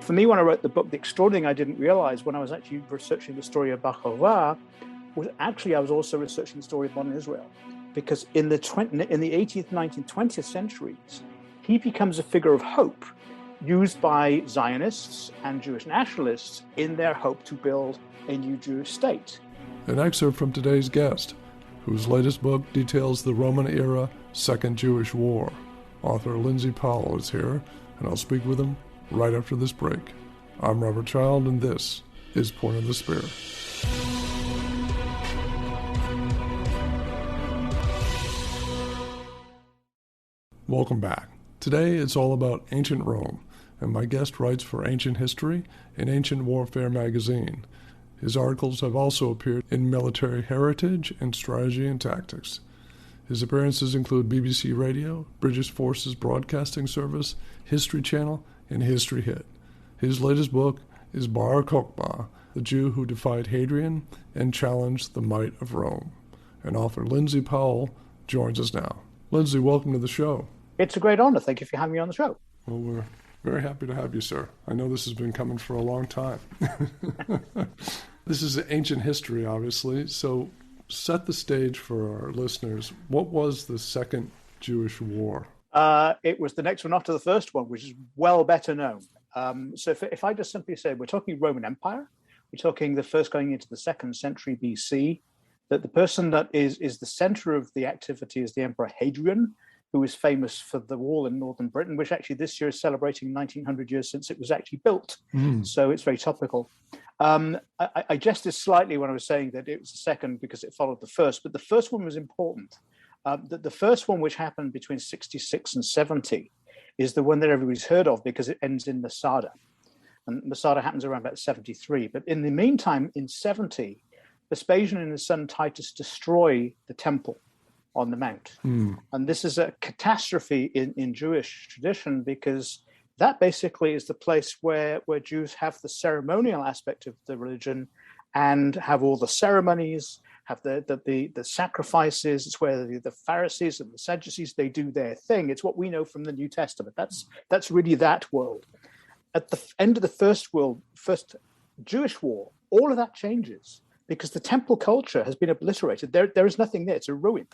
For me, when I wrote the book, the extraordinary thing I didn't realize when I was actually researching the story of Bar Kokhba was actually I was also researching the story of modern Israel. Because in the 18th, 19th, 20th centuries, he becomes a figure of hope used by Zionists and Jewish nationalists in their hope to build a new Jewish state. An excerpt from today's guest, whose latest book details the Roman-era Second Jewish War. Author Lindsay Powell is here, and I'll speak with him right after this break. I'm Robert Child, and this is Point of the Spear. Welcome back. Today it's all about ancient Rome, and my guest writes for Ancient History and Ancient Warfare magazine. His articles have also appeared in Military Heritage and Strategy and Tactics. His appearances include BBC Radio, British Forces Broadcasting Service, History Channel, and History Hit. His latest book is Bar Kokhba, the Jew who defied Hadrian and challenged the might of Rome. And author Lindsay Powell joins us now. Lindsay, welcome to the show. It's a great honor. Thank you for having me on the show. Well, we're very happy to have you, sir. I know this has been coming for a long time. This is ancient history, obviously, so set the stage for our listeners. What was the Second Jewish War? It was the next one after the first one, which is well better known. So if I just simply say we're talking Roman Empire, we're talking the first going into the 2nd century BC, that the person that is the center of the activity is the Emperor Hadrian, who is famous for the wall in northern Britain, which actually this year is celebrating 1900 years since it was actually built. So it's very topical. I jested slightly when I was saying that it was the second because it followed the first, but the first one was important. The first one, which happened between 66 and 70, is the one that everybody's heard of because it ends in Masada. And Masada happens around about 73. But in the meantime, in 70, Vespasian and his son Titus destroy the temple on the Mount. And this is a catastrophe in Jewish tradition because that basically is the place where Jews have the ceremonial aspect of the religion and have all the ceremonies, have the sacrifices. It's where the Pharisees and the Sadducees, they do their thing. It's what we know from the New Testament. That's really that world. At the end of the first Jewish war, all of that changes because the temple culture has been obliterated. There is nothing there. It's a ruin.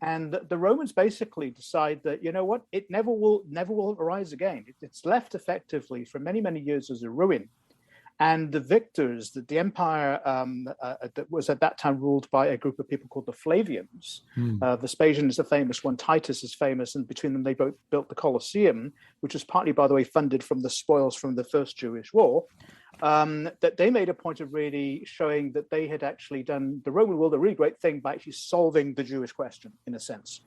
And the Romans basically decide that, you know what, it never will arise again. It's left effectively for many, many years as a ruin. And the victors, the empire that was at that time ruled by a group of people called the Flavians. Vespasian is the famous one, Titus is famous, and between them they both built the Colosseum, which was partly, by the way, funded from the spoils from the First Jewish War. That they made a point of really showing that they had actually done the Roman world a really great thing by actually solving the Jewish question, in a sense.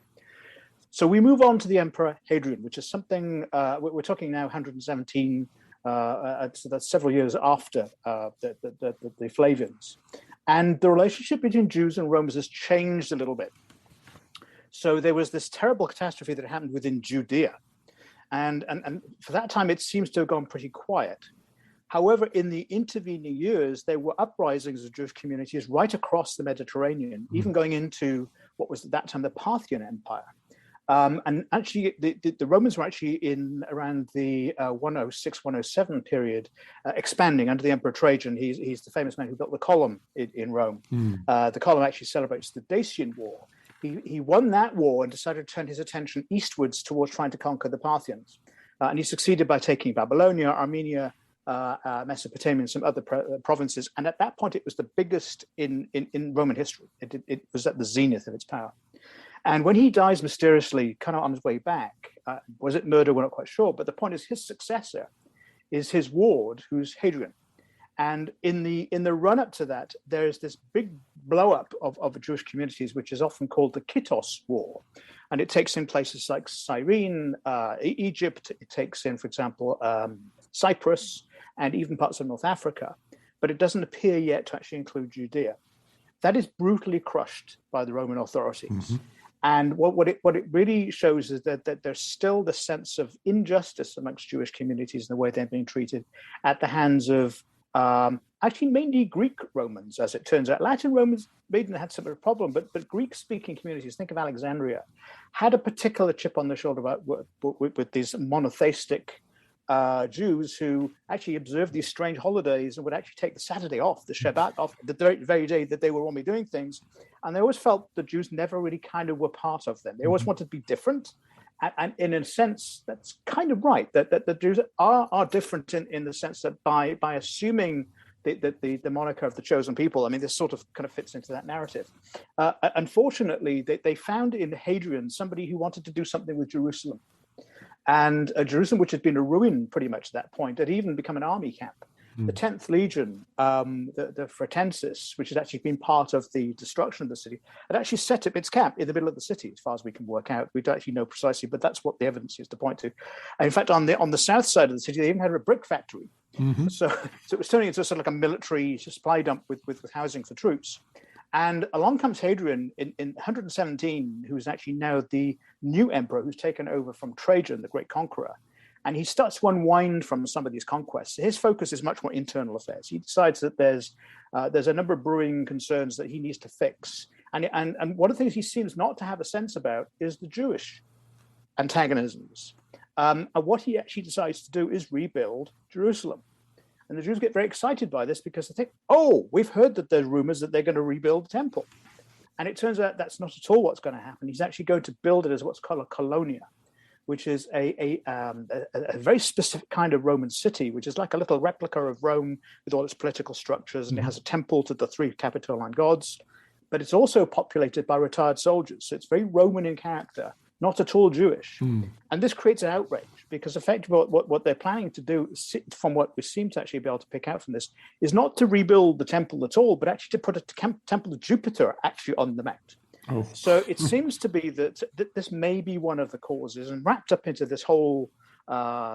So we move on to the Emperor Hadrian, which is something, we're talking now 117, so that's several years after the Flavians. And the relationship between Jews and Romans has changed a little bit. So there was this terrible catastrophe that happened within Judea. And for that time, it seems to have gone pretty quiet. However, in the intervening years, there were uprisings of Jewish communities right across the Mediterranean, even going into what was at that time the Parthian Empire. And actually, the Romans were actually in around the 106, 107 period, expanding under the Emperor Trajan. He's the famous man who built the Column in Rome. The Column actually celebrates the Dacian War. He won that war and decided to turn his attention eastwards towards trying to conquer the Parthians. And he succeeded by taking Babylonia, Armenia, Mesopotamia, and some other provinces. And at that point, it was the biggest in Roman history. It was at the zenith of its power. And when he dies mysteriously, kind of on his way back, was it murder? We're not quite sure. But the point is, his successor is his ward, who's Hadrian. And in the run-up to that, there's this big blow-up of Jewish communities, which is often called the Kittos War. And it takes in places like Cyrene, Egypt. It takes in, for example, Cyprus, and even parts of North Africa. But it doesn't appear yet to actually include Judea. That is brutally crushed by the Roman authorities. And what it really shows is that there's still the sense of injustice amongst Jewish communities in the way they're being treated at the hands of actually mainly Greek Romans, as it turns out. Latin Romans maybe had some problem, but Greek-speaking communities, think of Alexandria, had a particular chip on the shoulder with these monotheistic Jews who actually observed these strange holidays and would actually take the Saturday off, the Shabbat off, the very day that they were only doing things. And they always felt the Jews never really kind of were part of them. They always wanted to be different. And in a sense, that's kind of right, that the Jews are different in the sense that by assuming the moniker of the chosen people, I mean, this sort of kind of fits into that narrative. Unfortunately, they found in Hadrian somebody who wanted to do something with Jerusalem. And Jerusalem, which had been a ruin pretty much at that point, had even become an army camp. The 10th Legion, the Fretensis, which had actually been part of the destruction of the city, had actually set up its camp in the middle of the city, as far as we can work out. We don't actually know precisely, but that's what the evidence seems to point to. And in fact, on the south side of the city, they even had a brick factory. So it was turning into sort of like a military supply dump with housing for troops. And along comes Hadrian in 117, who is actually now the new emperor who's taken over from Trajan, the great conqueror. And he starts to unwind from some of these conquests. His focus is much more internal affairs. He decides that there's a number of brewing concerns that he needs to fix. And one of the things he seems not to have a sense about is the Jewish antagonisms. And what he actually decides to do is rebuild Jerusalem. And the Jews get very excited by this because they think, oh, we've heard that there's rumors that they're going to rebuild the temple. And it turns out that's not at all what's going to happen. He's actually going to build it as what's called a colonia, which is a very specific kind of Roman city, which is like a little replica of Rome with all its political structures. And it has a temple to the three Capitoline gods, but it's also populated by retired soldiers. So it's very Roman in character, not at all Jewish. And this creates an outrage because effectively what they're planning to do, from what we seem to actually be able to pick out from this, is not to rebuild the temple at all, but actually to put a temple of Jupiter actually on the mount. So it seems to be that this may be one of the causes, and wrapped up into this whole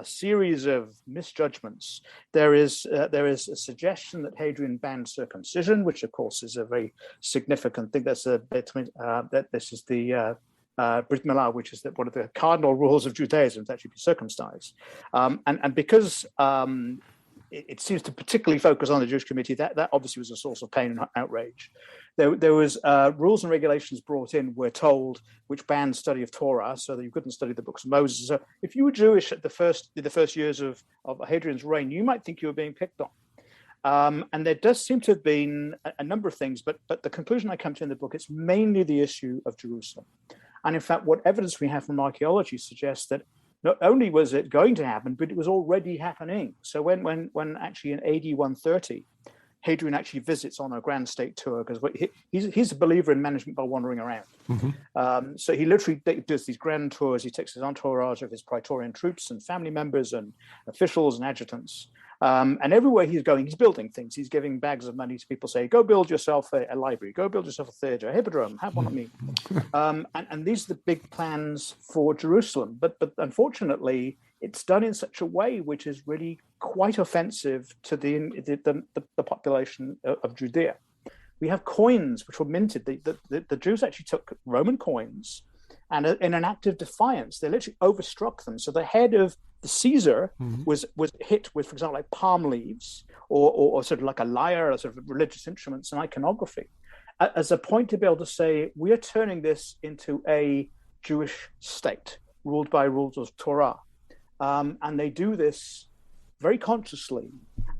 series of misjudgments, there is a suggestion that Hadrian banned circumcision, which of course is a very significant thing. That this is the Brit Milah, which is one of the cardinal rules of Judaism, to actually be circumcised, and because it seems to particularly focus on the Jewish community, that obviously was a source of pain and outrage. There was rules and regulations brought in, we're told, which banned study of Torah, so that you couldn't study the books of Moses. So if you were Jewish in the first years of Hadrian's reign, you might think you were being picked on. And there does seem to have been a number of things, but the conclusion I come to in the book, it's mainly the issue of Jerusalem. And in fact, what evidence we have from archaeology suggests that not only was it going to happen, but it was already happening. So when actually in AD 130, Hadrian actually visits on a grand state tour, because he's a believer in management by wandering around. So he literally does these grand tours. He takes his entourage of his Praetorian troops and family members and officials and adjutants. And everywhere he's going, he's building things. He's giving bags of money to people, say, go build yourself a library, go build yourself a theatre, a hippodrome, have one of me. And these are the big plans for Jerusalem. But unfortunately, it's done in such a way which is really quite offensive to the population of Judea. We have coins which were minted. The Jews actually took Roman coins, and in an act of defiance, they literally overstruck them. So the head of the Caesar was hit with, for example, like palm leaves or sort of like a lyre, or sort of religious instruments and iconography, as a point to be able to say, we are turning this into a Jewish state ruled by rules of Torah. And they do this very consciously.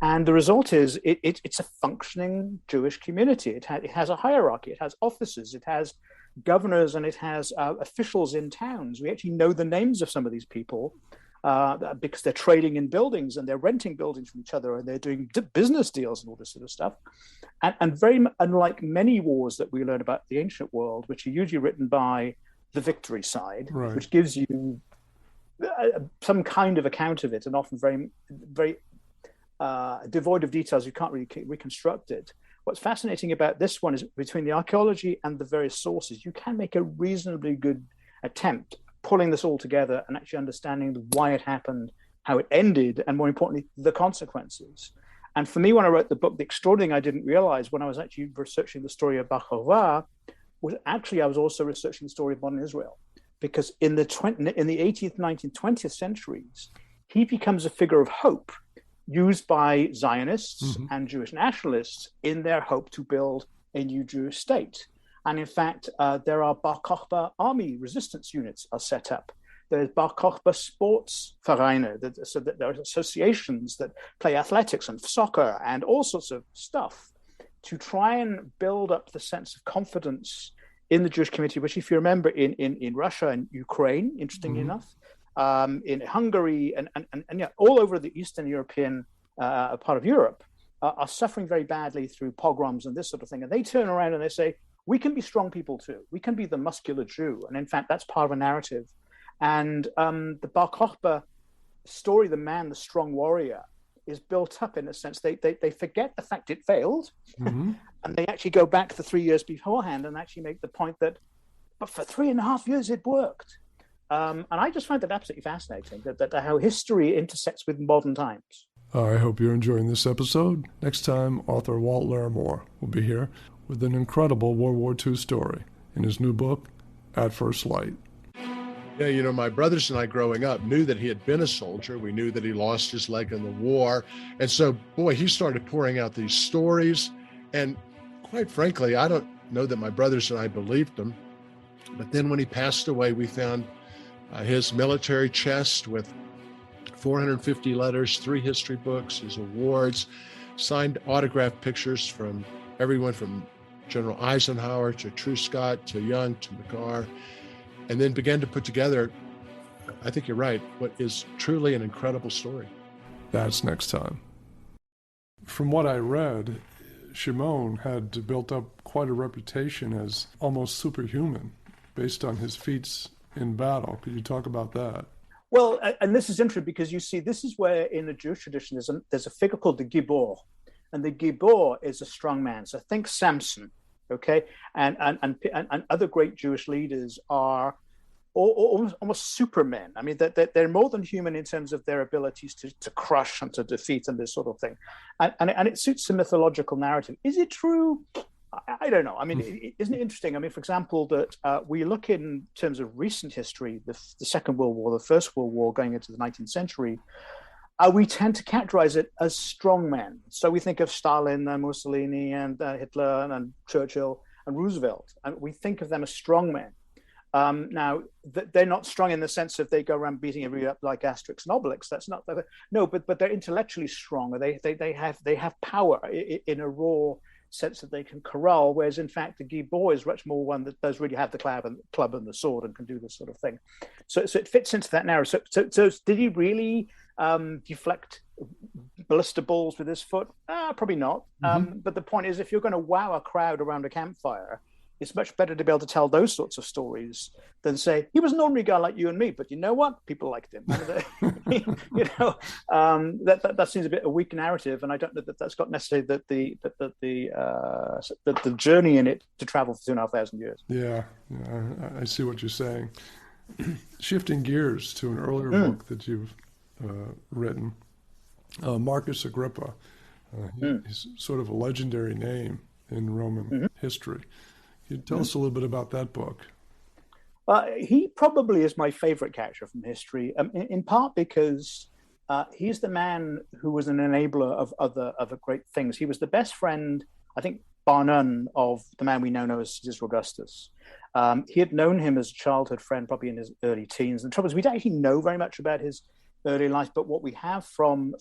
And the result is it's a functioning Jewish community. It has a hierarchy, it has officers, it has governors, and it has officials in towns. We actually know the names of some of these people because they're trading in buildings and they're renting buildings from each other and they're doing business deals and all this sort of stuff. And very unlike many wars that we learn about the ancient world, which are usually written by the victory side, right, which gives you some kind of account of it, and often very, very devoid of details. You can't really reconstruct it. What's fascinating about this one is between the archaeology and the various sources, you can make a reasonably good attempt pulling this all together and actually understanding why it happened, how it ended, and more importantly, the consequences. And for me, when I wrote the book, the extraordinary thing I didn't realize when I was actually researching the story of Bar Kokhba was actually I was also researching the story of modern Israel. Because in the 18th, 19th, 20th centuries, he becomes a figure of hope used by Zionists and Jewish nationalists in their hope to build a new Jewish state. And in fact, there are Bar Kokhba army resistance units are set up There's Bar Kokhba sports vereine, so that there are associations that play athletics and soccer and all sorts of stuff to try and build up the sense of confidence in the Jewish community, which, if you remember, in Russia and Ukraine, interestingly enough, in Hungary and all over the Eastern European part of Europe, are suffering very badly through pogroms and this sort of thing. And they turn around and they say, we can be strong people too. We can be the muscular Jew. And in fact, that's part of a narrative. And the Bar Kokhba story, the man, the strong warrior, is built up in a sense. They forget the fact it failed, and they actually go back the 3 years beforehand and actually make the point that, but for 3.5 years it worked. And I just find that absolutely fascinating, that how history intersects with modern times. I hope you're enjoying this episode. Next time, author Walt Larimore will be here with an incredible World War II story in his new book, At First Light. Yeah, my brothers and I growing up knew that he had been a soldier. We knew that he lost his leg in the war. And so, boy, he started pouring out these stories. And quite frankly, I don't know that my brothers and I believed him. But then when he passed away, we found his military chest with 450 letters, 3 history books, his awards, signed autographed pictures from everyone from General Eisenhower to Truscott to Young to McCarr, and then began to put together, I think you're right, what is truly an incredible story. That's next time. From what I read, Shimon had built up quite a reputation as almost superhuman based on his feats in battle. Could you talk about that? Well, and this is interesting because you see, this is where in the Jewish tradition there's a figure called the Gibor, and the Gibor is a strong man. So think Samson, okay, and other great Jewish leaders are almost supermen. I mean, they're more than human in terms of their abilities to crush and to defeat and this sort of thing, and it suits the mythological narrative. Is it true? I don't know. I mean, isn't it interesting? I mean, for example, that we look in terms of recent history, the Second World War, the First World War going into the 19th century, we tend to characterize it as strong men. So we think of Stalin and Mussolini and Hitler and Churchill and Roosevelt, and we think of them as strong men. Now, they're not strong in the sense of they go around beating everybody up like Asterix and Obelix. That's not no, but they're intellectually strong. They have power in a raw sense that they can corral, whereas in fact the Gibor is much more one that does really have the club and the sword and can do this sort of thing. So it fits into that narrative. So did he really deflect ballista balls with his foot? Probably not. But the point is, if you're going to wow a crowd around a campfire, it's much better to be able to tell those sorts of stories than say, he was an ordinary guy like you and me, but you know what? People liked him. That seems a bit a weak narrative, and I don't know that that's got necessarily the journey in it to travel for 2,500 years. Yeah, I see what you're saying. Shifting gears to an earlier book that you've written, Marcus Agrippa. He's sort of a legendary name in Roman history. Can you tell us a little bit about that book? He probably is my favorite character from history, in part because he's the man who was an enabler of other great things. He was the best friend, I think, bar none, of the man we now know as Caesar Augustus. He had known him as a childhood friend, probably in his early teens. And the trouble is, we don't actually know very much about his early life, but what we have from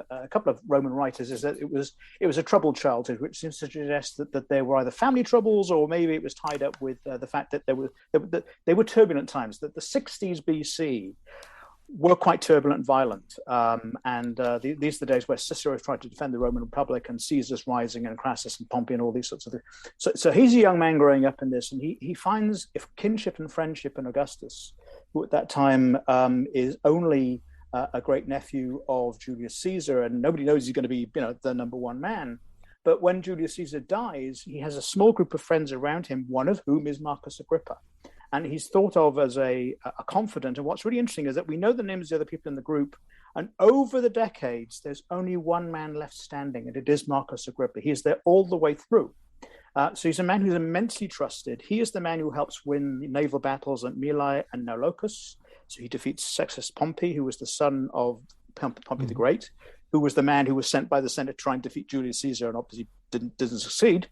a couple of Roman writers is that it was a troubled childhood, which seems to suggest that there were either family troubles or maybe it was tied up with the fact that they were turbulent times. That the 60s BC were quite turbulent and violent, these are the days where Cicero tried to defend the Roman Republic and Caesar's rising and Crassus and Pompey and all these sorts of things. So he's a young man growing up in this, and he finds if kinship and friendship in Augustus, who at that time is only a great nephew of Julius Caesar, and nobody knows he's going to be, the number one man. But when Julius Caesar dies, he has a small group of friends around him, one of whom is Marcus Agrippa. And he's thought of as a confidant. And what's really interesting is that we know the names of the other people in the group. And over the decades, there's only one man left standing, and it is Marcus Agrippa. He is there all the way through. So he's a man who's immensely trusted. He is the man who helps win naval battles at Mylae and Naulochus. So he defeats Sextus Pompey, who was the son of Pompey the Great, who was the man who was sent by the Senate to try and defeat Julius Caesar and obviously didn't succeed.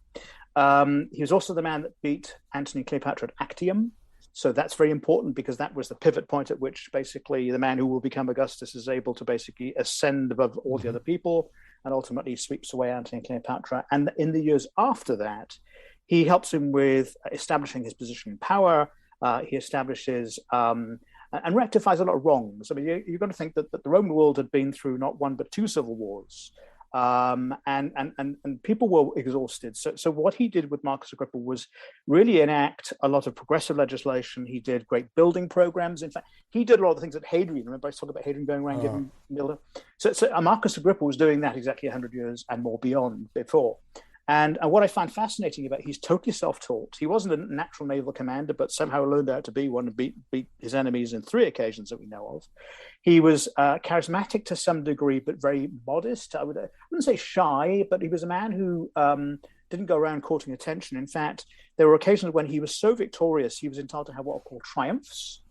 He was also the man that beat Antony and Cleopatra at Actium. So that's very important because that was the pivot point at which basically the man who will become Augustus is able to basically ascend above all the other people and ultimately sweeps away Antony and Cleopatra. And in the years after that, he helps him with establishing his position in power. He establishes and rectifies a lot of wrongs. I mean, you've got to think that the Roman world had been through not one but two civil wars. And people were exhausted. So what he did with Marcus Agrippa was really enact a lot of progressive legislation. He did great building programs. In fact, he did a lot of the things that Hadrian, remember I was talking about Hadrian going around giving builder. So Marcus Agrippa was doing that exactly 100 years and more beyond before. And what I find fascinating about, he's totally self-taught. He wasn't a natural naval commander, but somehow learned how to be one and beat his enemies in 3 occasions that we know of. He was charismatic to some degree, but very modest. I wouldn't say shy, but he was a man who didn't go around courting attention. In fact, there were occasions when he was so victorious, he was entitled to have what are called triumphs,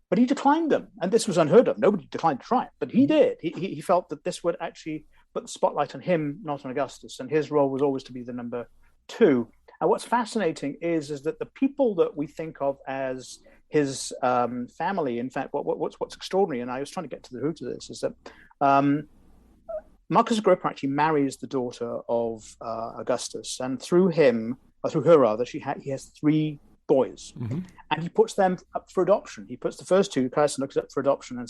but he declined them. And this was unheard of. Nobody declined a triumph, but he did. He felt that this would actually put the spotlight on him, not on Augustus, and his role was always to be the number 2. And what's fascinating is that the people that we think of as his family, in fact, what's extraordinary, and I was trying to get to the root of this, is that Marcus Agrippa actually marries the daughter of Augustus, and through her rather, he has 3 boys, and he puts them up for adoption. He puts the first 2, Caius and Lucas, up for adoption, and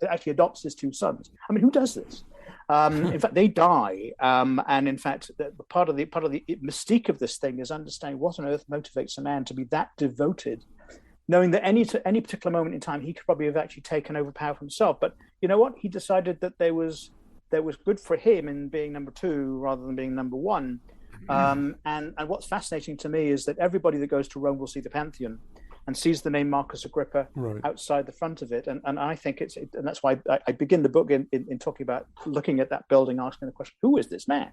actually adopts his 2 sons. I mean, who does this? In fact, they die, and in fact, part of the mystique of this thing is understanding what on earth motivates a man to be that devoted, knowing that any particular moment in time he could probably have actually taken over power for himself. But you know what? He decided that there was good for him in being number 2 rather than being number 1. And what's fascinating to me is that everybody that goes to Rome will see the Pantheon and sees the name Marcus Agrippa outside the front of it. And I think and that's why I begin the book in talking about looking at that building, asking the question, who is this man?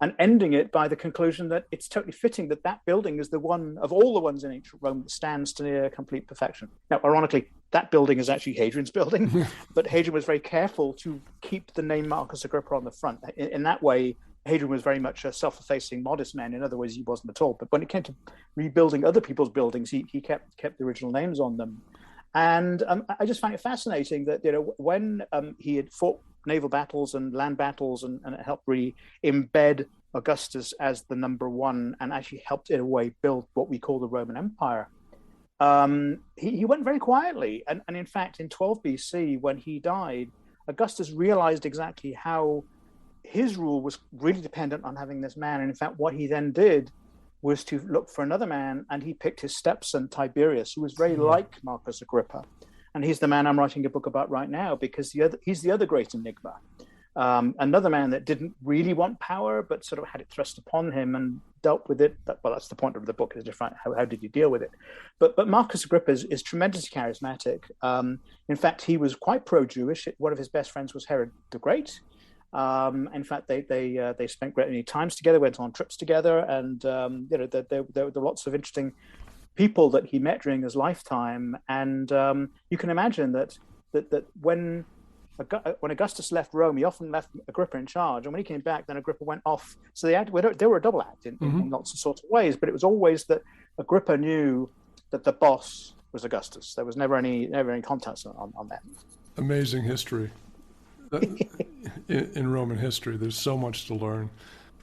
And ending it by the conclusion that it's totally fitting that building is the one of all the ones in ancient Rome that stands to near complete perfection. Now, ironically, that building is actually Hadrian's building, but Hadrian was very careful to keep the name Marcus Agrippa on the front. In that way, Hadrian was very much a self-effacing, modest man. In other words, he wasn't at all. But when it came to rebuilding other people's buildings, he kept the original names on them. And I just find it fascinating that when he had fought naval battles and land battles and helped really embed Augustus as the number 1 and actually helped in a way build what we call the Roman Empire, he went very quietly. And in fact, in 12 BC, when he died, Augustus realized exactly how his rule was really dependent on having this man. And in fact, what he then did was to look for another man, and he picked his stepson, Tiberius, who was very like Marcus Agrippa. And he's the man I'm writing a book about right now, because he's the other great enigma. Another man that didn't really want power, but sort of had it thrust upon him and dealt with it. That's the point of the book, is different. How did he deal with it? But Marcus Agrippa is tremendously charismatic. In fact, he was quite pro-Jewish. One of his best friends was Herod the Great. In fact, they spent great many times together, went on trips together, and there were lots of interesting people that he met during his lifetime. And you can imagine that when Augustus left Rome, he often left Agrippa in charge, and when he came back, then Agrippa went off. So they were a double act in lots of sorts of ways. But it was always that Agrippa knew that the boss was Augustus. There was never any contest on that. Amazing history. In Roman history, there's so much to learn.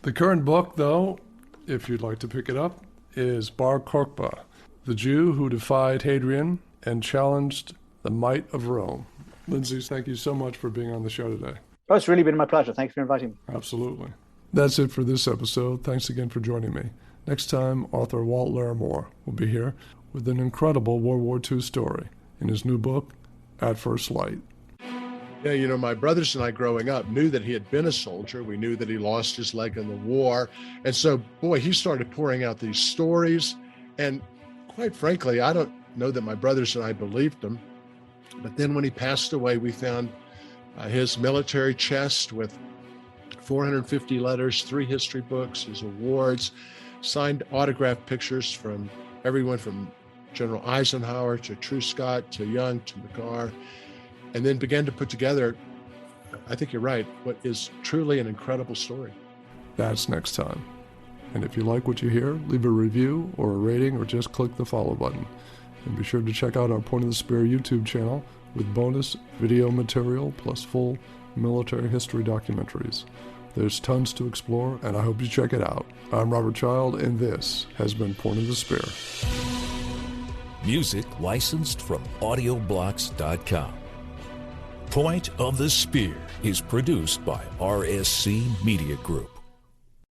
The current book, though, if you'd like to pick it up, is Bar Kokhba, the Jew who defied Hadrian and challenged the might of Rome. Lindsay, thank you so much for being on the show today. Oh, it's really been my pleasure. Thanks for inviting me. Absolutely. That's it for this episode. Thanks again for joining me. Next time, author Walt Larimore will be here with an incredible World War II story in his new book, At First Light. Yeah, my brothers and I growing up knew that he had been a soldier. We knew that he lost his leg in the war. And so, he started pouring out these stories. And quite frankly, I don't know that my brothers and I believed him. But then when he passed away, we found his military chest with 450 letters, 3 history books, his awards, signed autographed pictures from everyone from General Eisenhower to Truscott to Young to McCarr. And then began to put together, I think you're right, what is truly an incredible story. That's next time. And if you like what you hear, leave a review or a rating or just click the follow button. And be sure to check out our Point of the Spear YouTube channel with bonus video material plus full military history documentaries. There's tons to explore, and I hope you check it out. I'm Robert Child, and this has been Point of the Spear. Music licensed from audioblocks.com. Point of the Spear is produced by RSC Media Group.